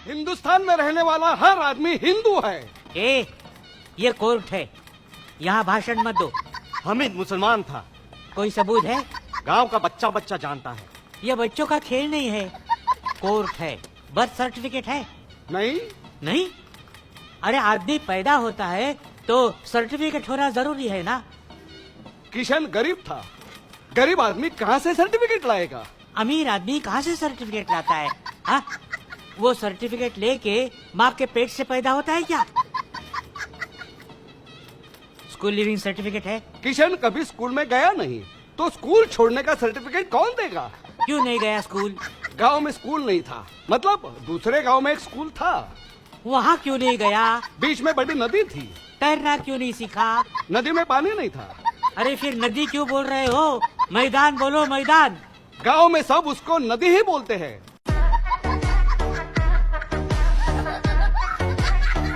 हिंदुस्तान में रहने वाला हर आदमी हिंदू है। ए, ये कोर्ट है, यहाँ भाषण मत दो। हामिद मुसलमान था। कोई सबूत है? गांव का बच्चा बच्चा जानता है। ये बच्चों का खेल नहीं है, कोर्ट है। बर्थ सर्टिफिकेट है? नहीं। नहीं? अरे आदमी पैदा होता है तो सर्टिफिकेट होना जरूरी है ना। किशन गरीब था, गरीब आदमी कहाँ से सर्टिफिकेट लाएगा? अमीर आदमी कहाँ से सर्टिफिकेट लाता है? हाँ? वो सर्टिफिकेट लेके माँ के पेट से पैदा होता है क्या? स्कूल लिविंग सर्टिफिकेट है? किशन कभी स्कूल में गया नहीं, तो स्कूल छोड़ने का सर्टिफिकेट कौन देगा? क्यों नहीं गया स्कूल? गांव में स्कूल नहीं था, मतलब दूसरे गांव में एक स्कूल था। वहाँ क्यों नहीं गया? बीच में बड़ी नदी थी। तैरना क्यों नहीं सीखा? नदी में पानी नहीं था। अरे फिर नदी क्यों बोल रहे हो? मैदान बोलो, मैदान। गांव में सब उसको नदी ही बोलते हैं।